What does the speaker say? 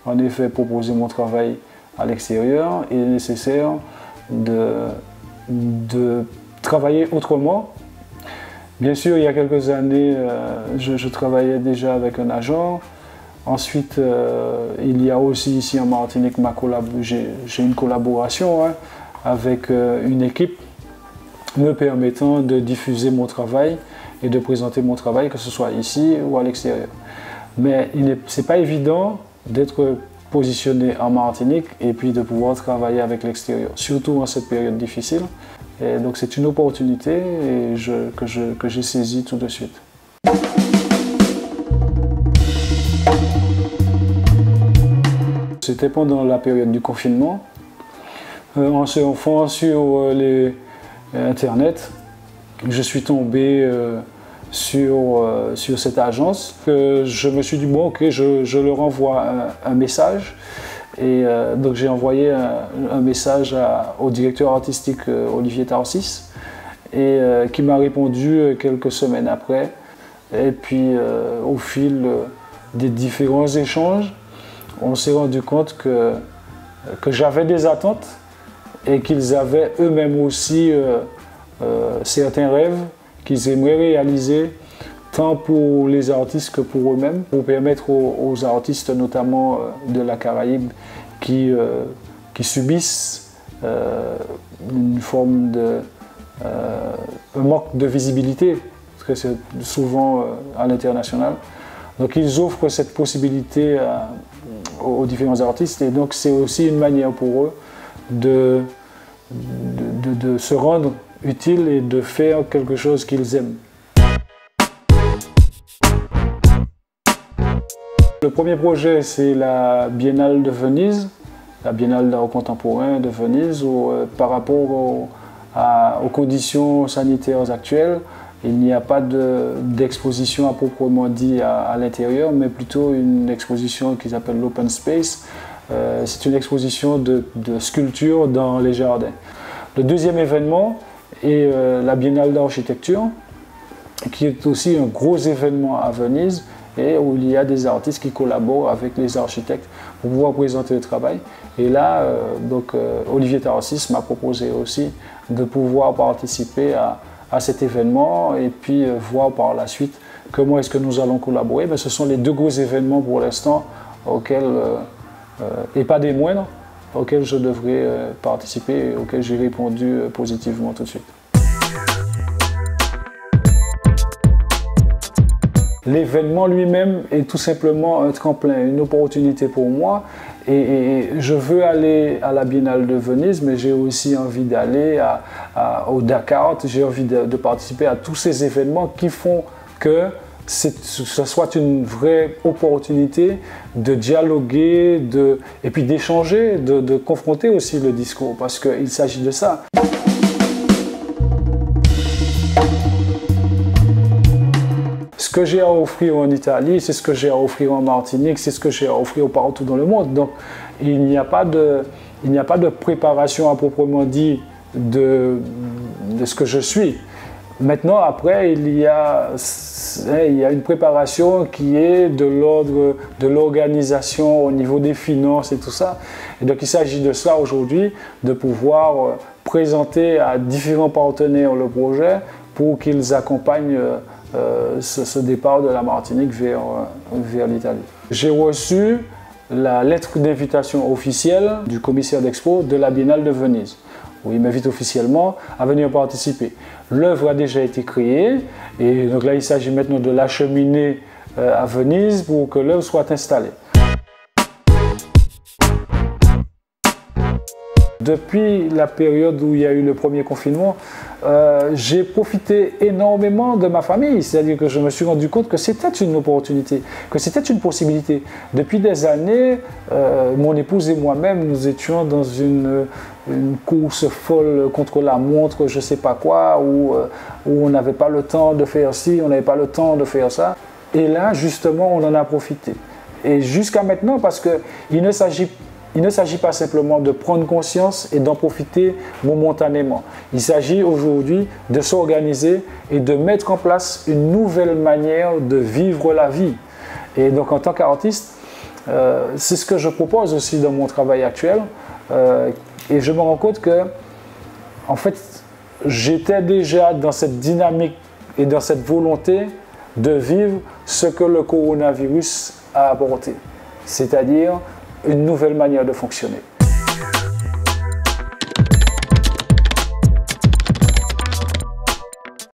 en effet proposer mon travail à l'extérieur, il est nécessaire de travailler autrement. Bien sûr, il y a quelques années, je travaillais déjà avec un agent. Ensuite, il y a aussi ici en Martinique, j'ai une collaboration avec une équipe me permettant de diffuser mon travail et de présenter mon travail, que ce soit ici ou à l'extérieur. Mais ce n'est pas évident d'être positionné en Martinique et puis de pouvoir travailler avec l'extérieur, surtout en cette période difficile. Et donc c'est une opportunité que j'ai saisie tout de suite. C'était pendant la période du confinement. En surfant sur Internet, je suis tombé sur cette agence. Je me suis dit, bon, ok, je leur envoie un message. Et donc j'ai envoyé un message au directeur artistique Olivier Tarsis, et qui m'a répondu quelques semaines après. Et puis au fil des différents échanges, on s'est rendu compte que j'avais des attentes et qu'ils avaient eux-mêmes aussi certains rêves qu'ils aimeraient réaliser, tant pour les artistes que pour eux-mêmes, pour permettre aux artistes, notamment de la Caraïbe, qui subissent une forme un manque de visibilité, parce que c'est souvent à l'international. Donc ils offrent cette possibilité aux différents artistes, et donc c'est aussi une manière pour eux de se rendre utile et de faire quelque chose qu'ils aiment. Le premier projet, c'est la Biennale de Venise, la Biennale d'art contemporain de Venise, où par rapport aux conditions sanitaires actuelles, il n'y a pas d'exposition à proprement dit à l'intérieur, mais plutôt une exposition qu'ils appellent l'Open Space. C'est une exposition de sculptures dans les jardins. Le deuxième événement est la Biennale d'architecture, qui est aussi un gros événement à Venise, et où il y a des artistes qui collaborent avec les architectes pour pouvoir présenter le travail. Et là, Olivier Tarsis m'a proposé aussi de pouvoir participer à cet événement et puis voir par la suite comment est-ce que nous allons collaborer. Mais ce sont les deux gros événements pour l'instant auxquels, et pas des moindres, auxquels je devrais participer et auxquels j'ai répondu positivement tout de suite. L'événement lui-même est tout simplement un tremplin, une opportunité pour moi, et je veux aller à la Biennale de Venise, mais j'ai aussi envie d'aller au Dakar, j'ai envie de participer à tous ces événements qui font que ce soit une vraie opportunité de dialoguer, et puis d'échanger, de confronter aussi le discours, parce qu'il s'agit de ça. Ce que j'ai à offrir en Italie, c'est ce que j'ai à offrir en Martinique, c'est ce que j'ai à offrir partout dans le monde. Donc il n'y a pas de préparation à proprement dit de ce que je suis. Maintenant, après, il y a une préparation qui est de l'ordre de l'organisation au niveau des finances et tout ça. Et donc il s'agit de ça aujourd'hui, de pouvoir présenter à différents partenaires le projet pour qu'ils accompagnent ce départ de la Martinique vers l'Italie. J'ai reçu la lettre d'invitation officielle du commissaire d'expo de la Biennale de Venise, où il m'invite officiellement à venir participer. L'œuvre a déjà été créée, et donc là il s'agit maintenant de l'acheminer à Venise pour que l'œuvre soit installée. Depuis la période où il y a eu le premier confinement, j'ai profité énormément de ma famille, c'est-à-dire que je me suis rendu compte que c'était une opportunité, que c'était une possibilité. Depuis des années, mon épouse et moi-même, nous étions dans une course folle contre la montre, je ne sais pas quoi, où on n'avait pas le temps de faire ci, on n'avait pas le temps de faire ça. Et là, justement, on en a profité. Et jusqu'à maintenant, parce qu'il ne s'agit pas simplement de prendre conscience et d'en profiter momentanément. Il s'agit aujourd'hui de s'organiser et de mettre en place une nouvelle manière de vivre la vie. Et donc en tant qu'artiste, C'est ce que je propose aussi dans mon travail actuel. Et je me rends compte que, en fait, j'étais déjà dans cette dynamique et dans cette volonté de vivre ce que le coronavirus a apporté, c'est-à-dire une nouvelle manière de fonctionner.